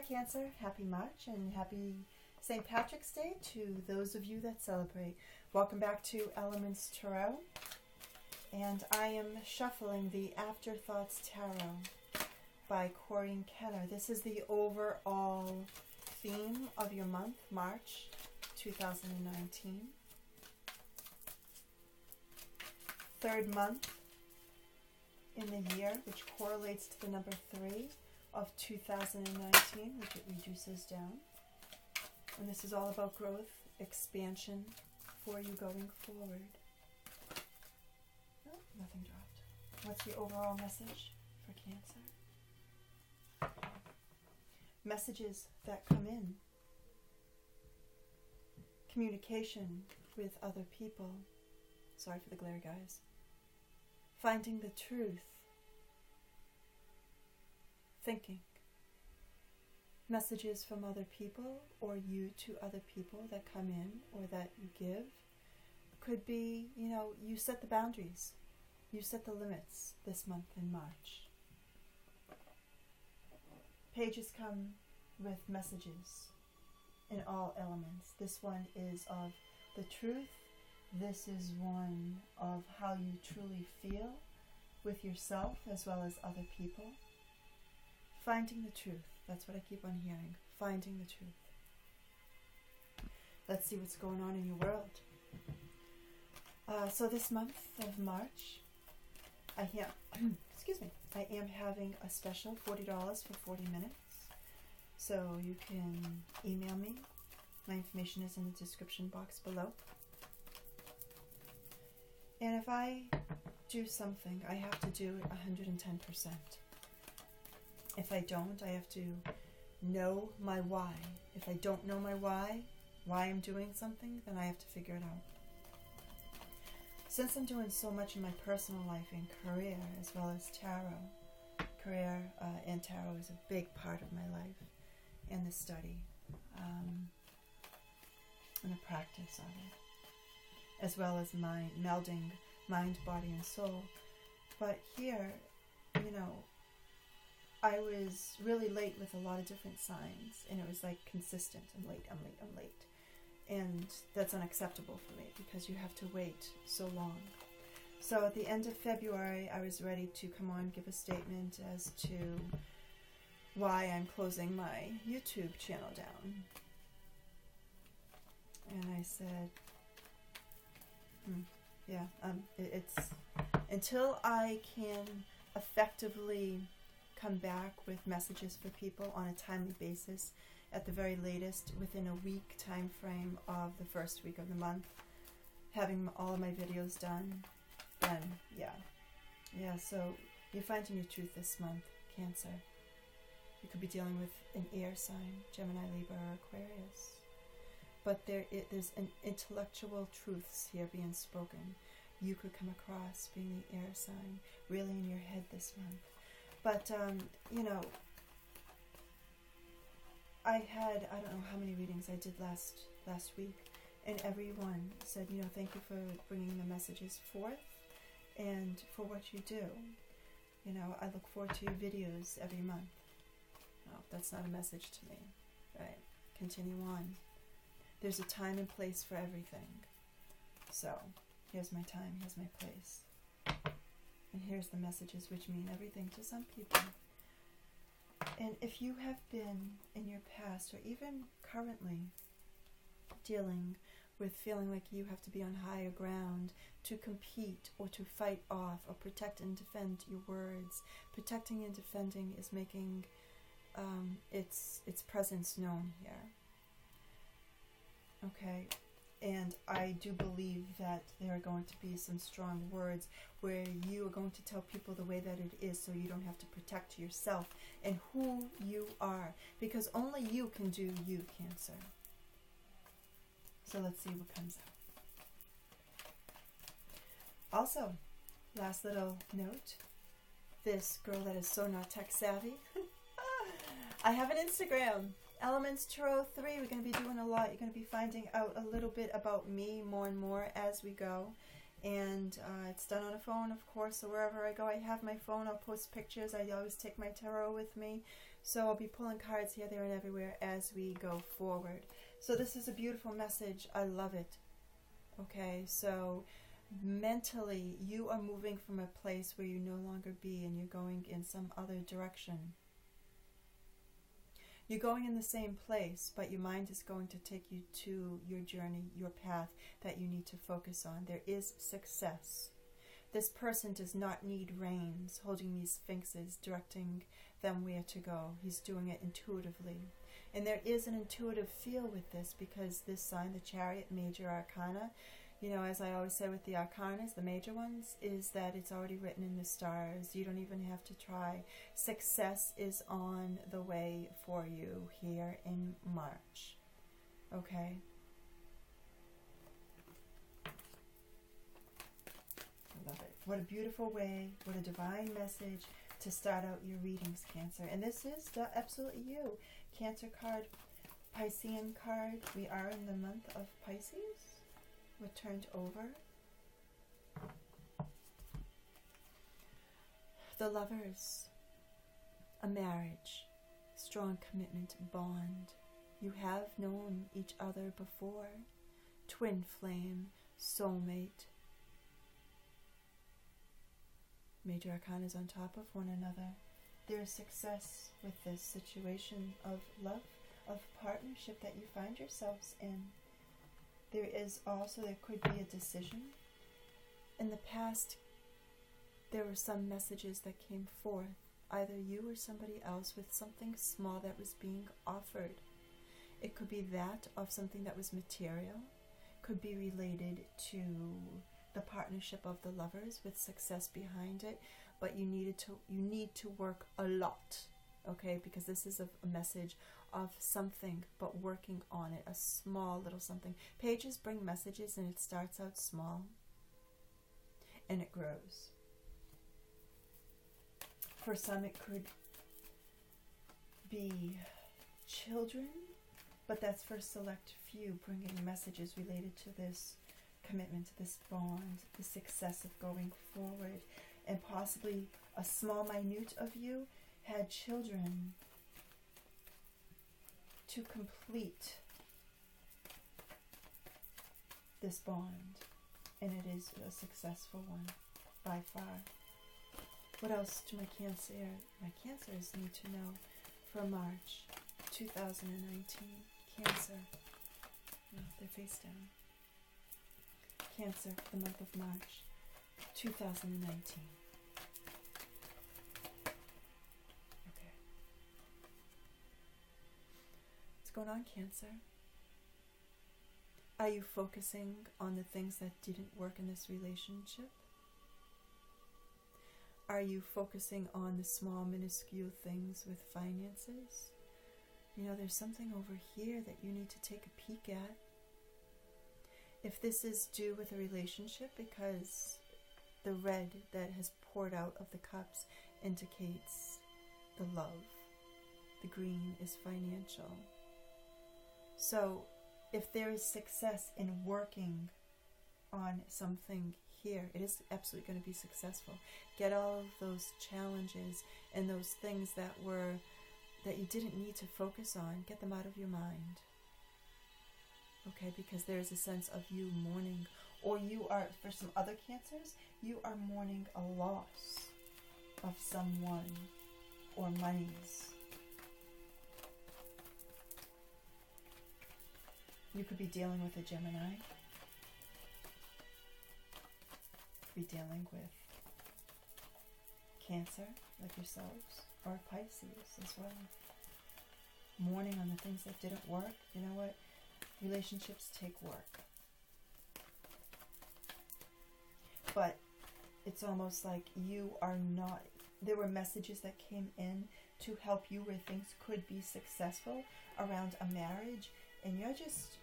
Cancer, happy March and happy St. Patrick's Day to those of you that celebrate. Welcome back to Elements Tarot, and I am shuffling the Afterthoughts Tarot by Corinne Kenner. This is the overall theme of your month, March 2019. Third month in the year, which correlates to the number 3 of 2019, which it reduces down. And this is all about growth, expansion for you going forward. Oh, nothing dropped. What's the overall message for Cancer? Messages that come in. Communication with other people. Sorry for the glare, guys. Finding the truth. Thinking. Messages from other people or you to other people that come in or that you give. Could be, you set the boundaries. You set the limits this month in March. Pages come with messages in all elements. This one is of the truth. This is one of how you truly feel with yourself as well as other people. Finding the truth. That's what I keep on hearing. Finding the truth. Let's see what's going on in your world. So this month of March, I am having a special $40 for 40 minutes. So you can email me. My information is in the description box below. And if I do something, I have to do it 110%. If I don't, I have to know my why. If I don't know my why I'm doing something, then I have to figure it out. Since I'm doing so much in my personal life and career, as well as tarot, career and tarot is a big part of my life, and the study, and the practice of it, as well as melding mind, body, and soul. But here, I was really late with a lot of different signs, and it was like consistent. I'm late. And that's unacceptable for me because you have to wait so long. So at the end of February, I was ready to come on, give a statement as to why I'm closing my YouTube channel down. And I said, it's until I can effectively come back with messages for people on a timely basis, at the very latest within a week time frame of the first week of the month, having all of my videos done, then so you're finding your truth this month, Cancer. You could be dealing with an air sign, Gemini, Libra, or Aquarius. But there's an intellectual truths here being spoken. You could come across being the air sign, really in your head this month. But, I don't know how many readings I did last week, and everyone said, thank you for bringing the messages forth and for what you do. I look forward to your videos every month. Oh, that's not a message to me. Right, continue on. There's a time and place for everything. So, here's my time, here's my place. And here's the messages which mean everything to some people. And if you have been in your past or even currently dealing with feeling like you have to be on higher ground to compete or to fight off or protect and defend your words, protecting and defending is making its presence known here. Okay. And I do believe that there are going to be some strong words where you are going to tell people the way that it is so you don't have to protect yourself and who you are. Because only you can do you, Cancer. So let's see what comes out. Also, last little note. This girl that is so not tech savvy. I have an Instagram. Elements Tarot 3, we're going to be doing a lot. You're going to be finding out a little bit about me more and more as we go. And it's done on a phone, of course, so wherever I go I have my phone. I'll post pictures. I always take my tarot with me, so I'll be pulling cards here, there, and everywhere as we go forward. So this is a beautiful message. I love it. Okay, so mentally you are moving from a place where you no longer be, and you're going in some other direction. You're going in the same place, but your mind is going to take you to your journey, your path that you need to focus on. There is success. This person does not need reins holding these sphinxes, directing them where to go. He's doing it intuitively. And there is an intuitive feel with this, because this sign, the Chariot, major arcana, you know, as I always say with the arcanas, the major ones, is that it's already written in the stars. You don't even have to try. Success is on the way for you here in March. Okay? I love it. What a beautiful way, what a divine message to start out your readings, Cancer. And this is absolutely you. Cancer card, Piscean card. We are in the month of Pisces. We're turned over. The Lovers, a marriage, strong commitment, bond. You have known each other before. Twin flame, soulmate. Major arcanas on top of one another. There is success with this situation of love, of partnership that you find yourselves in. There is also, there could be a decision. In the past, there were some messages that came forth, either you or somebody else, with something small that was being offered. It could be that of something that was material, could be related to the partnership of the lovers with success behind it, but you need to work a lot, okay, because this is a message of something, but working on it, a small little something. Pages bring messages, and it starts out small and it grows. For some it could be children, but that's for a select few, bringing messages related to this commitment, this bond, the success of going forward. And possibly a small minute of you had children to complete this bond, and it is a successful one by far. What else do my Cancers need to know for March 2019? Cancer, no, they're face down. Cancer, the month of March 2019. Going on, Cancer? Are you focusing on the things that didn't work in this relationship? Are you focusing on the small, minuscule things with finances? You know, there's something over here that you need to take a peek at. If this is due with a relationship, because the red that has poured out of the cups indicates the love. The green is financial. So if there is success in working on something here, it is absolutely going to be successful. Get all of those challenges and those things that you didn't need to focus on, get them out of your mind. Okay, because there is a sense of you mourning, or you are, for some other Cancers, you are mourning a loss of someone or monies. You could be dealing with a Gemini. Be dealing with Cancer, like yourselves, or Pisces as well. Mourning on the things that didn't work. You know what? Relationships take work. But it's almost like you are not... There were messages that came in to help you where things could be successful around a marriage, and you're just...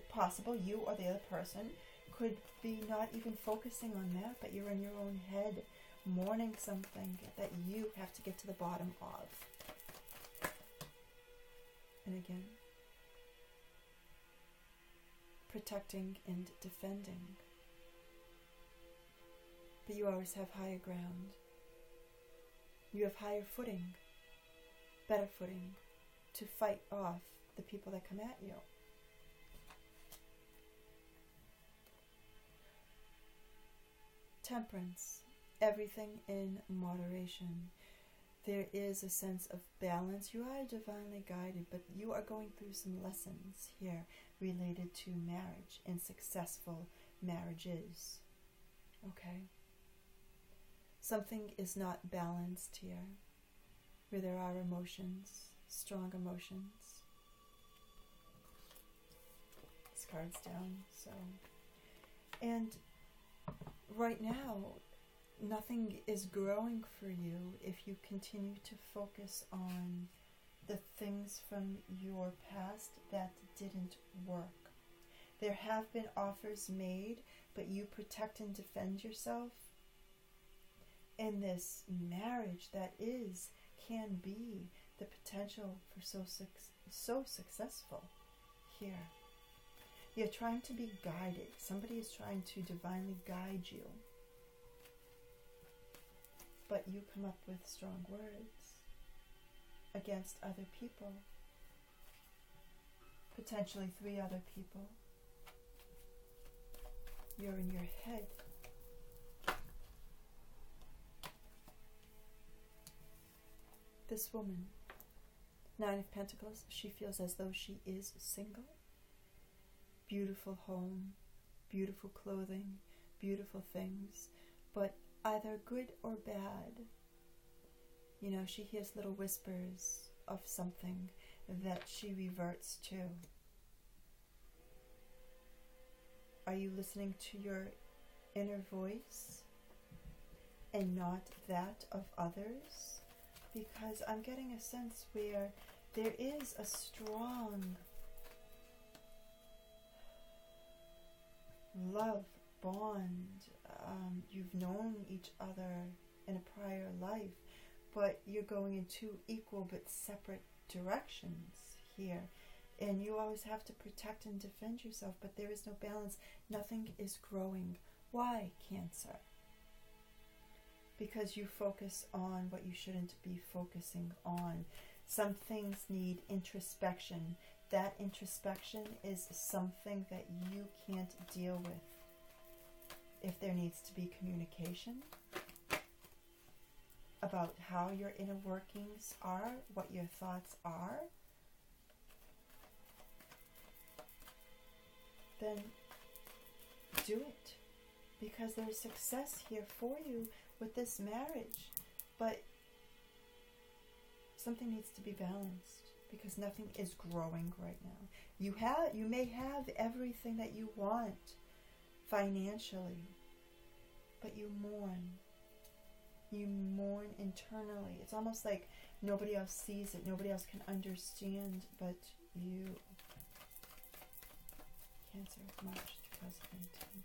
possible you or the other person could be not even focusing on that, but you're in your own head mourning something that you have to get to the bottom of. And again, protecting and defending. but you always have higher ground. You have higher footing, better footing, to fight off the people that come at you. Temperance, everything in moderation. There is a sense of balance. You are divinely guided, but you are going through some lessons here related to marriage and successful marriages. Okay? Something is not balanced here, where there are emotions, strong emotions. This card's down, so. And right now, nothing is growing for you if you continue to focus on the things from your past that didn't work. There have been offers made, but you protect and defend yourself. And this marriage that can be the potential for so successful here. You're trying to be guided. Somebody is trying to divinely guide you. But you come up with strong words against other people, potentially 3 other people. You're in your head. This woman, 9 of Pentacles, she feels as though she is single. Beautiful home, beautiful clothing, beautiful things, but either good or bad. You know, she hears little whispers of something that she reverts to. Are you listening to your inner voice and not that of others? Because I'm getting a sense where there is a strong love bond. You've known each other in a prior life, but you're going in 2 equal but separate directions here. And you always have to protect and defend yourself, but there is no balance. Nothing is growing. Why, Cancer? Because you focus on what you shouldn't be focusing on. Some things need introspection. That introspection is something that you can't deal with. If there needs to be communication about how your inner workings are, what your thoughts are, then do it. Because there's success here for you with this marriage. But something needs to be balanced, because nothing is growing right now. You may have everything that you want financially, but you mourn. You mourn internally. It's almost like nobody else sees it, nobody else can understand, but you. Cancer, March 2019.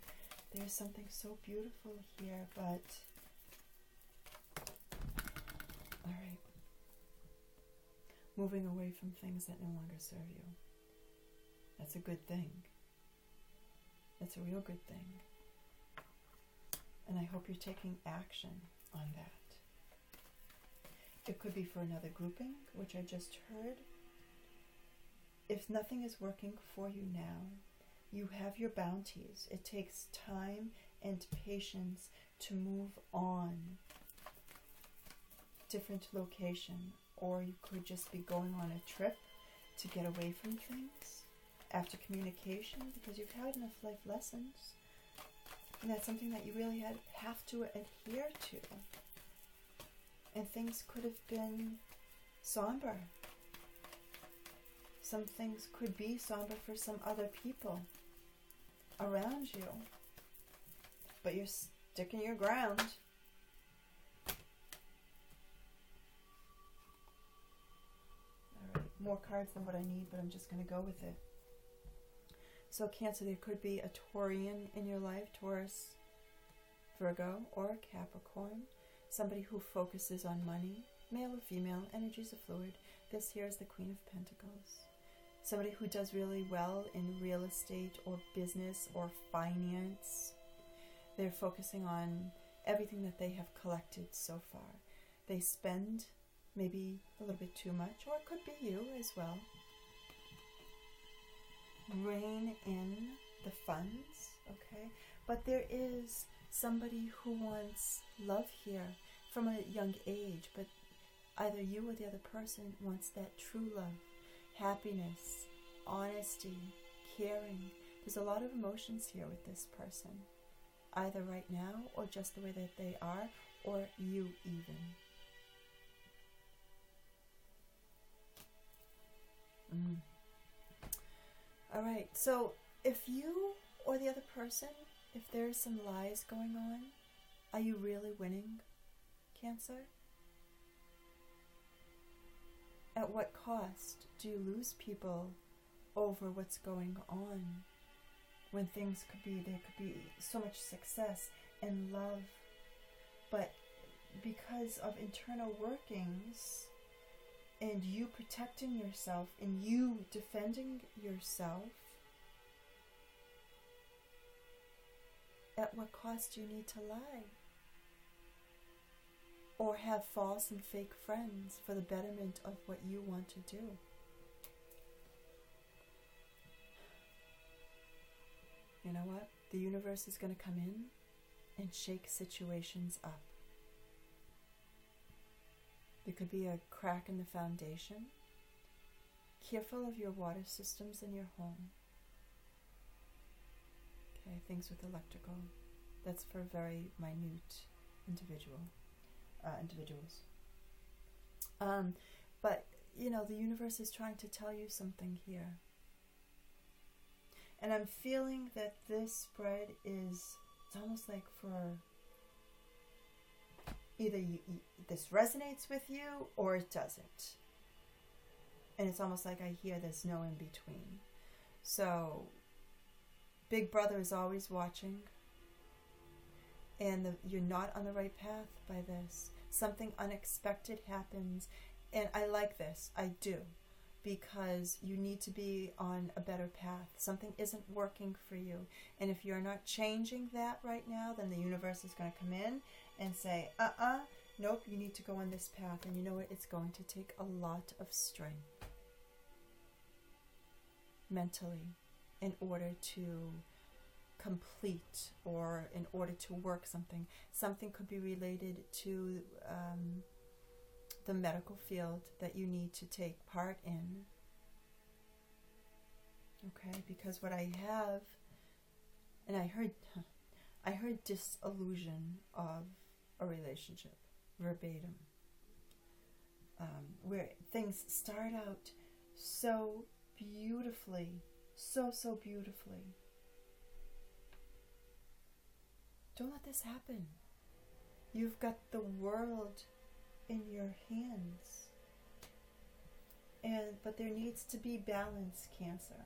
There's something so beautiful here, but alright. Moving away from things that no longer serve you. That's a good thing. That's a real good thing. And I hope you're taking action on that. It could be for another grouping, which I just heard. If nothing is working for you now, you have your bounties. It takes time and patience to move on. Different location, or you could just be going on a trip to get away from things after communication, because you've had enough life lessons. And that's something that you really have to adhere to. And things could have been somber. Some things could be somber for some other people around you. But you're sticking your ground. Alright, more cards than what I need, but I'm just going to go with it. So Cancer, there could be a Taurian in your life, Taurus, Virgo, or Capricorn. Somebody who focuses on money, male or female, energies are fluid. This here is the Queen of Pentacles. Somebody who does really well in real estate or business or finance. They're focusing on everything that they have collected so far. They spend maybe a little bit too much, or it could be you as well. Rein in the funds, okay? But there is somebody who wants love here from a young age, but either you or the other person wants that true love, happiness, honesty, caring. There's a lot of emotions here with this person, either right now or just the way that they are, or you even. All right, so if you or the other person, if there's some lies going on, are you really winning, Cancer? At what cost do you lose people over what's going on? When things there could be so much success and love, but because of internal workings and you protecting yourself and you defending yourself, at what cost do you need to lie? Or have false and fake friends for the betterment of what you want to do? You know what? The universe is going to come in and shake situations up. There could be a crack in the foundation. Careful of your water systems in your home. Okay, things with electrical. That's for very minute individuals. But, you know, the universe is trying to tell you something here. And I'm feeling that this spread it's almost like for either this resonates with you or it doesn't. And it's almost like I hear there's no in between. So, Big Brother is always watching. And you're not on the right path by this. Something unexpected happens. And I like this. I do. Because you need to be on a better path. Something isn't working for you. And if you're not changing that right now, then the universe is going to come in and say, nope, you need to go on this path. And you know what? It's going to take a lot of strength mentally in order to complete or in order to work something. Something could be related to the medical field that you need to take part in. Okay, because what I have, and I heard disillusion of a relationship, verbatim, where things start out so beautifully, so beautifully. Don't let this happen. You've got the world in your hands. But there needs to be balance, Cancer.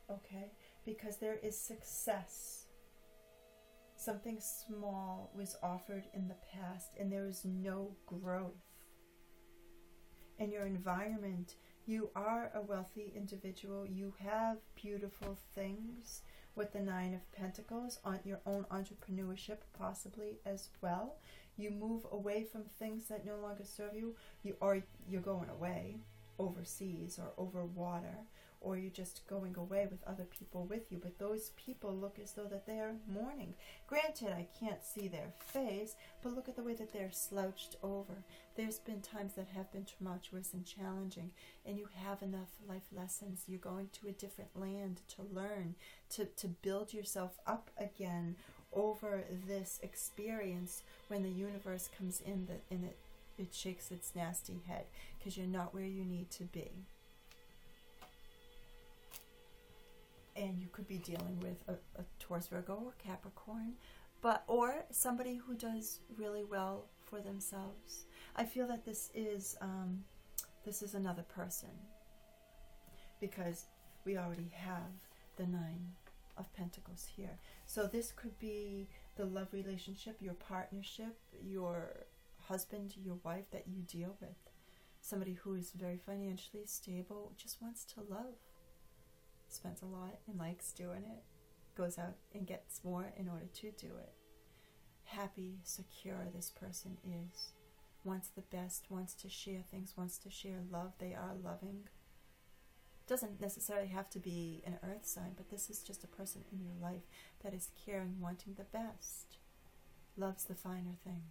Okay? Because there is success. Something small was offered in the past and there is no growth. In your environment, you are a wealthy individual. You have beautiful things with the Nine of Pentacles, on your own entrepreneurship possibly as well. You move away from things that no longer serve you. You're going away overseas or over water, or you're just going away with other people with you. But those people look as though that they're mourning. Granted, I can't see their face, but look at the way that they're slouched over. There's been times that have been tumultuous and challenging, and you have enough life lessons. You're going to a different land to learn, to build yourself up again over this experience. When the universe comes in, it shakes its nasty head because you're not where you need to be. And you could be dealing with a Taurus, Virgo, or Capricorn, or somebody who does really well for themselves. I feel that this is another person, because we already have the Nine of Pentacles here. So this could be the love relationship, your partnership, your husband, your wife that you deal with. Somebody who is very financially stable, just wants to love, spends a lot and likes doing it, goes out and gets more in order to do it. happy, secure this person is. Wants the best, wants to share things, wants to share love. They are loving. Doesn't necessarily have to be an earth sign, but this is just a person in your life that is caring, wanting the best, loves the finer things.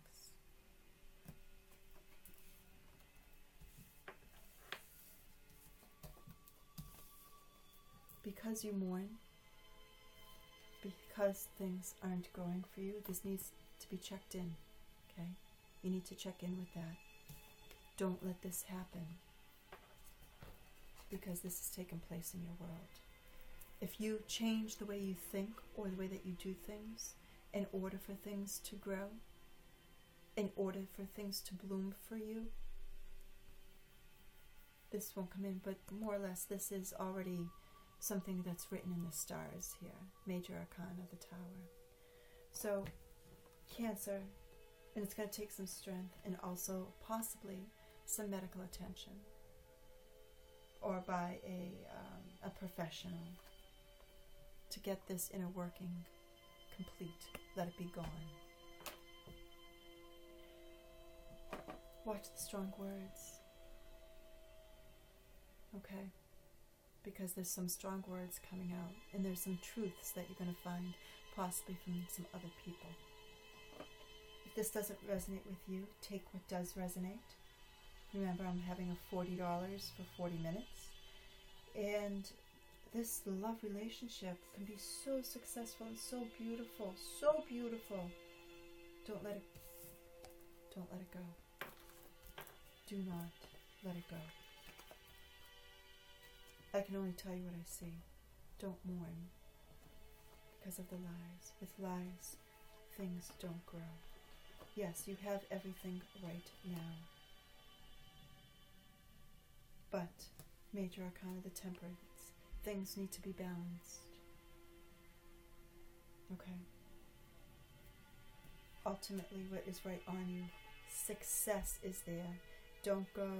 Because you mourn, because things aren't going for you, this needs to be checked in, okay? You need to check in with that. Don't let this happen, because this has taken place in your world. If you change the way you think or the way that you do things in order for things to grow, in order for things to bloom for you, this won't come in, but more or less this is already something that's written in the stars here. Major Arcana of the Tower. So, Cancer, and it's going to take some strength and also possibly some medical attention, or by a professional, to get this inner working complete. Let it be gone. Watch the strong words. Okay? Because there's some strong words coming out, and there's some truths that you're going to find, possibly from some other people. If this doesn't resonate with you, take what does resonate. Remember, I'm having a $40 for 40 minutes. And this love relationship can be so successful and so beautiful, so beautiful. Don't let it go. Do not let it go. I can only tell you what I see. Don't mourn because of the lies. With lies, things don't grow. Yes, you have everything right now. But Major Arcana, the Temperance, things need to be balanced. Okay? Ultimately, what is right on you, success is there. Don't go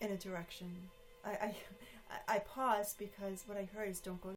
in a direction. I pause because what I heard is don't go